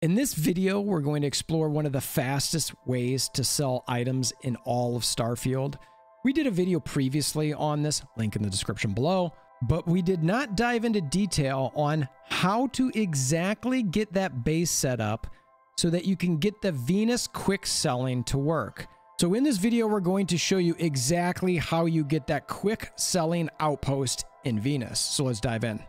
In this video, we're going to explore one of the fastest ways to sell items in all of Starfield. We did a video previously on this, link in the description below, but we did not dive into detail on how to exactly get that base set up so that you can get the Venus quick selling to work. So in this video, we're going to show you exactly how you get that quick selling outpost in Venus. So let's dive in.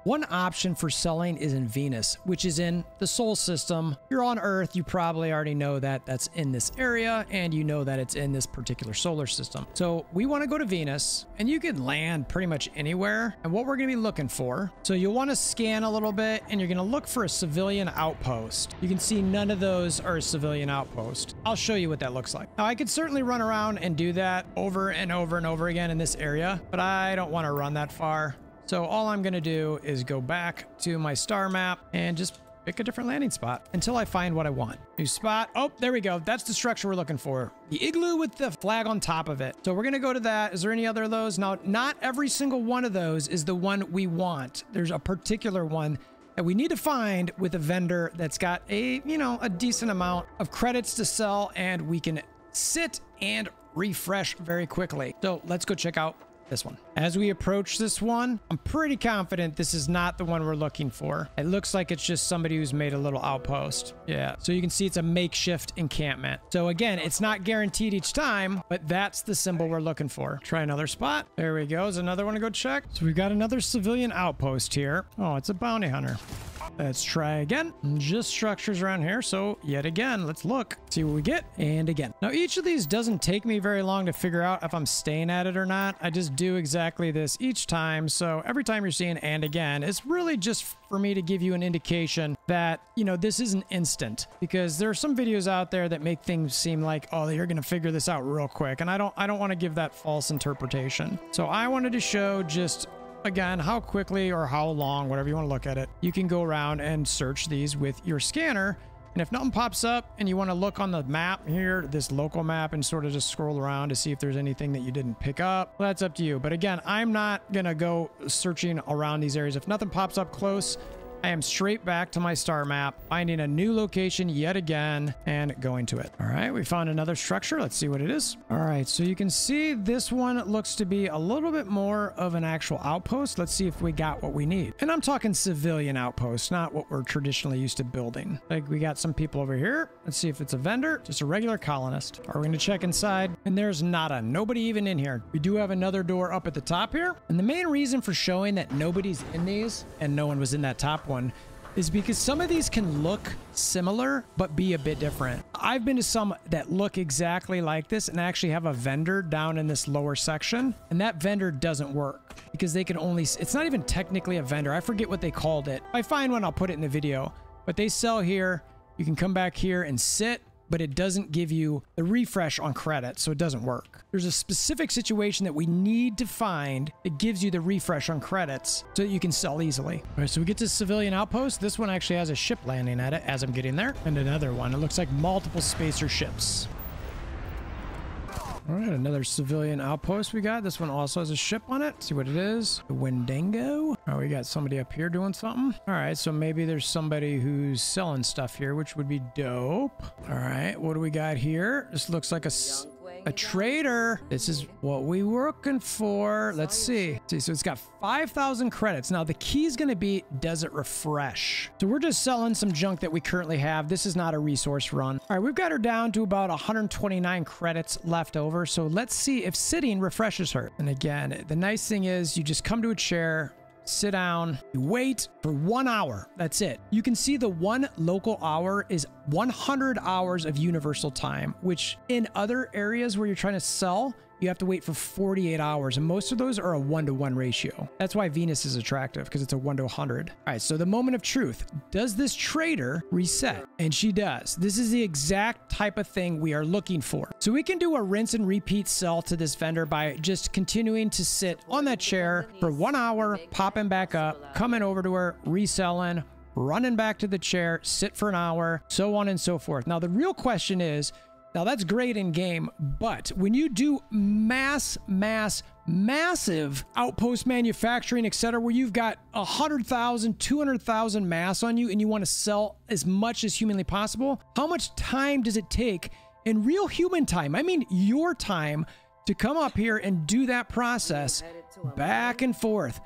One option for selling is in Venus, which is in the Sol system. If you're on Earth, you probably already know that that's in this area, and you know that it's in this particular solar system. So we want to go to Venus, and you can land pretty much anywhere. And what we're going to be looking for, so you'll want to scan a little bit, and you're going to look for a civilian outpost. You can see none of those are a civilian outpost. I'll show you what that looks like. Now, I could certainly run around and do that over and over and over again in this area, but I don't want to run that far. So all I'm going to do is go back to my star map and just pick a different landing spot until I find what I want. New spot. Oh, there we go. That's the structure we're looking for. The igloo with the flag on top of it. So we're going to go to that. Is there any other of those? Now, not every single one of those is the one we want. There's a particular one that we need to find with a vendor that's got a decent amount of credits to sell, and we can sit and refresh very quickly. So let's go check out this one. As we approach this one, I'm pretty confident this is not the one we're looking for. It looks like it's just somebody who's made a little outpost. Yeah, so you can see it's a makeshift encampment. So again, it's not guaranteed each time, but that's the symbol we're looking for. Try another spot. There we go. Is another one to go check. So we've got another civilian outpost here. Oh, it's a bounty hunter. Let's try again. Just structures around here. So yet again, let's look, see what we get. And again. Now, each of these doesn't take me very long to figure out if I'm staying at it or not. I just do exactly this each time. So every time you're seeing and again, it's really just for me to give you an indication that, this isn't instant, because there are some videos out there that make things seem like, oh, you're going to figure this out real quick. And I don't want to give that false interpretation. So I wanted to show just again, how quickly or how long, whatever you want to look at it, you can go around and search these with your scanner. And if nothing pops up and you want to look on the map here, this local map, and sort of just scroll around to see if there's anything that you didn't pick up, well, that's up to you. But again, I'm not going to go searching around these areas. If nothing pops up close, I am straight back to my star map, finding a new location yet again and going to it. All right, we found another structure. Let's see what it is. All right, so you can see this one looks to be a little bit more of an actual outpost. Let's see if we got what we need. And I'm talking civilian outposts, not what we're traditionally used to building. Like, we got some people over here. Let's see if it's a vendor, just a regular colonist. Are we going to check inside? And there's nobody even in here. We do have another door up at the top here. And the main reason for showing that nobody's in these and no one was in that top one is because some of these can look similar but be a bit different. I've been to some that look exactly like this and actually have a vendor down in this lower section, and that vendor doesn't work because they can only, it's not even technically a vendor. I forget what they called it. If I find one, I'll put it in the video, but they sell here. You can come back here and sit, but it doesn't give you the refresh on credit, so it doesn't work. There's a specific situation that we need to find that gives you the refresh on credits so that you can sell easily. All right, so we get to civilian outpost. This one actually has a ship landing at it as I'm getting there, and another one. It looks like multiple spacer ships. All right, another civilian outpost we got. This one also has a ship on it. Let's see what it is. The Wendigo. Oh, we got somebody up here doing something. All right, so maybe there's somebody who's selling stuff here, which would be dope. All right, what do we got here? This looks like a trader. This is what we were looking for. Let's see. So it's got 5,000 credits. Now the key is going to be, does it refresh? So we're just selling some junk that we currently have. This is not a resource run. All right, we've got her down to about 129 credits left over. So let's see if sitting refreshes her. And again, the nice thing is you just come to a chair, sit down, you wait for 1 hour. That's it. You can see the one local hour is 100 hours of universal time, which in other areas where you're trying to sell, you have to wait for 48 hours. And most of those are a 1-to-1 ratio. That's why Venus is attractive, because it's a 1-to-100. All right, so the moment of truth. Does this trader reset? And she does. This is the exact type of thing we are looking for. So we can do a rinse and repeat sell to this vendor by just continuing to sit on that chair for 1 hour, popping back up, coming over to her, reselling, running back to the chair, sit for an hour, so on and so forth. Now, the real question is, Now that's great in game, but when you do massive outpost manufacturing, etc., where you've got 100,000, 200,000 mass on you and you want to sell as much as humanly possible, how much time does it take in real human time? I mean, your time to come up here and do that process back and forth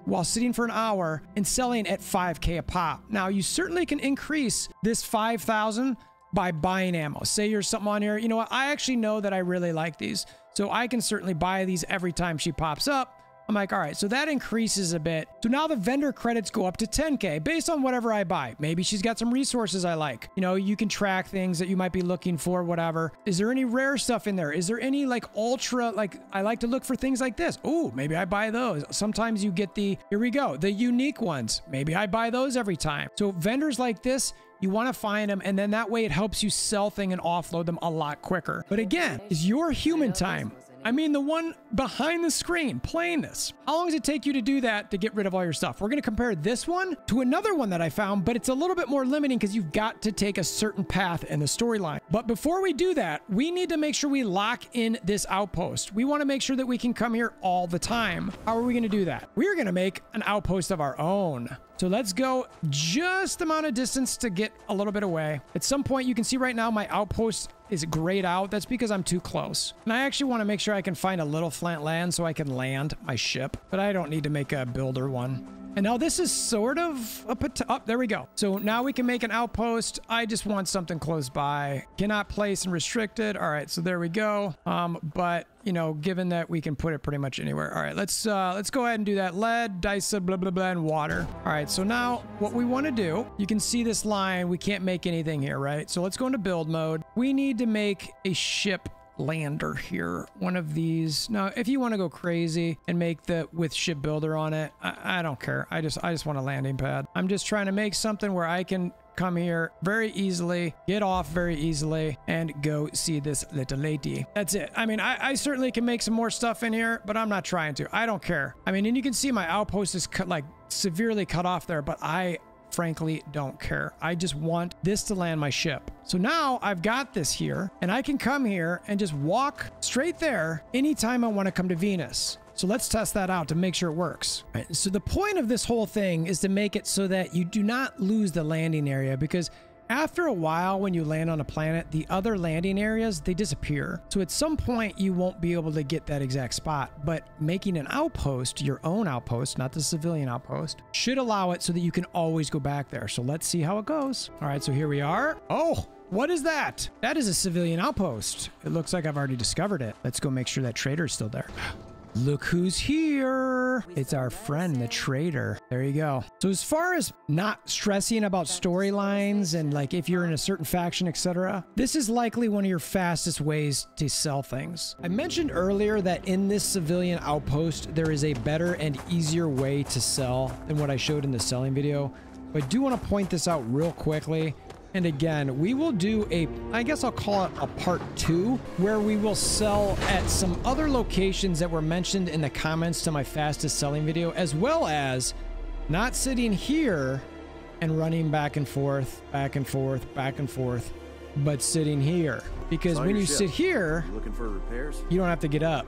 while sitting for an hour and selling at 5K a pop. Now, you certainly can increase this 5,000 by buying ammo. Say you're something on here, you know what, I actually know that I really like these, so I can certainly buy these every time she pops up. I'm like, all right, so that increases a bit. So now the vendor credits go up to 10K based on whatever I buy. Maybe she's got some resources I like. You know, you can track things that you might be looking for, whatever. Is there any rare stuff in there? Is there any like ultra, like I like to look for things like this. Oh, maybe I buy those. Sometimes you get the, here we go, the unique ones. Maybe I buy those every time. So vendors like this, you want to find them, and then that way it helps you sell things and offload them a lot quicker. But again, is your human time, I mean the one behind the screen playing this, how long does it take you to do that to get rid of all your stuff? We're going to compare this one to another one that I found, but it's a little bit more limiting because you've got to take a certain path in the storyline. But before we do that, we need to make sure we lock in this outpost. We want to make sure that we can come here all the time. How are we going to do that? We're going to make an outpost of our own. So let's go just the amount of distance to get a little bit away. At some point, you can see right now my outpost is grayed out. That's because I'm too close. And I actually want to make sure I can find a little flat land so I can land my ship, but I don't need to make a builder one. And now this is sort of oh, there we go. So now we can make an outpost. I just want something close by. Cannot place and restricted. All right, so there we go. But you know, given that we can put it pretty much anywhere. All right, let's go ahead and do that. Lead, dice, blah, blah, blah, and water. All right, so now what we want to do, you can see this line. We can't make anything here, right? So let's go into build mode. We need to make a ship lander here, one of these. Now if you want to go crazy and make the with ship builder on it, I don't care. I just want a landing pad. I'm just trying to make something where I can come here very easily, get off very easily, and go see this little lady. That's it. I mean, I certainly can make some more stuff in here, but I'm not trying to. I don't care. I mean, and you can see my outpost is cut, like severely cut off there, but I frankly don't care. I just want this to land my ship. So now I've got this here, and I can come here and just walk straight there anytime I want to come to Venus. So let's test that out to make sure it works. All right, so the point of this whole thing is to make it so that you do not lose the landing area, because after a while when you land on a planet, the other landing areas, they disappear. So at some point you won't be able to get that exact spot, but making an outpost, your own outpost, not the civilian outpost, should allow it so that you can always go back there. So let's see how it goes. All right, so here we are. Oh, what is that? That is a civilian outpost. It looks like I've already discovered it. Let's go make sure that trader's still there. Look who's here. It's our friend, the trader. There you go. So as far as not stressing about storylines and like if you're in a certain faction, etc., this is likely one of your fastest ways to sell things. I mentioned earlier that in this civilian outpost, there is a better and easier way to sell than what I showed in the selling video. But I do want to point this out real quickly. And again, we will do a, I guess I'll call it a part 2, where we will sell at some other locations that were mentioned in the comments to my fastest selling video, as well as not sitting here and running back and forth, back and forth, back and forth, but sitting here. Because when you sit here, looking for repairs, you don't have to get up.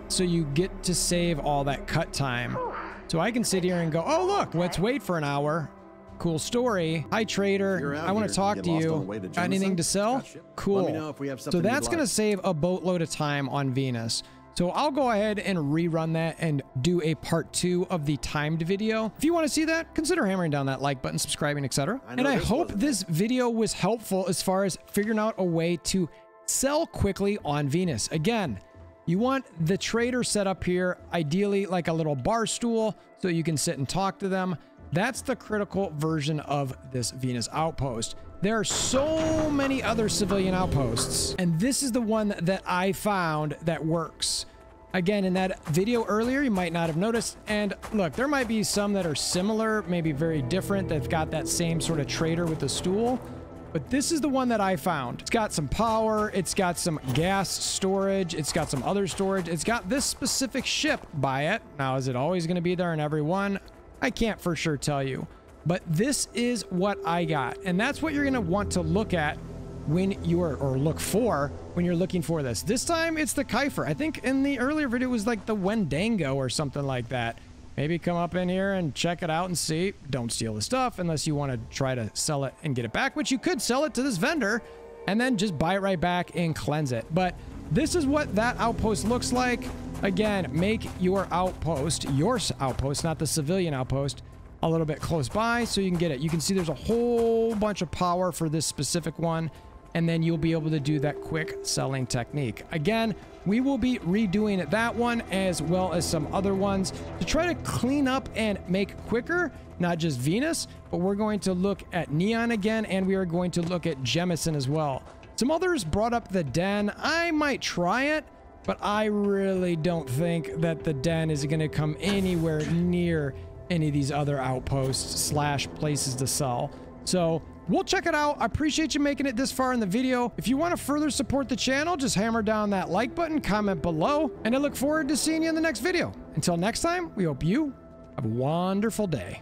So you get to save all that cut time. So I can sit here and go, oh, look, let's wait for an hour. Cool story. Hi, trader. I want to talk to you. Got anything to sell? Cool. Let me know if we have something so that's going to save a boatload of time on Venus. So I'll go ahead and rerun that and do a part 2 of the timed video. If you want to see that, consider hammering down that like button, subscribing, etc. And I hope this video was helpful as far as figuring out a way to sell quickly on Venus. Again, you want the trader set up here, ideally like a little bar stool so you can sit and talk to them. That's the critical version of this Venus outpost. There are so many other civilian outposts, and this is the one that I found that works. Again, in that video earlier, you might not have noticed, and look, there might be some that are similar, maybe very different, that's got that same sort of trader with the stool, but this is the one that I found. It's got some power, it's got some gas storage, it's got some other storage, it's got this specific ship by it. Now, is it always going to be there in every one? I can't for sure tell you, but this is what I got. And that's what you're going to want to look at when you are, or look for when you're looking for this. This time it's the Kiefer. I think in the earlier video it was like the Wendigo or something like that. Maybe come up in here and check it out and see. Don't steal the stuff unless you want to try to sell it and get it back, which you could sell it to this vendor and then just buy it right back and cleanse it. But this is what that outpost looks like. Again, make your outpost, not the civilian outpost, a little bit close by so you can get it. You can see there's a whole bunch of power for this specific one, and then you'll be able to do that quick selling technique. Again, we will be redoing that one as well as some other ones to try to clean up and make quicker, not just Venus, but we're going to look at Neon again, and we are going to look at Jemison as well. Some others brought up the Den. I might try it, but I really don't think that the Den is going to come anywhere near any of these other outposts / places to sell. So we'll check it out. I appreciate you making it this far in the video. If you want to further support the channel, just hammer down that like button, comment below, and I look forward to seeing you in the next video. Until next time, we hope you have a wonderful day.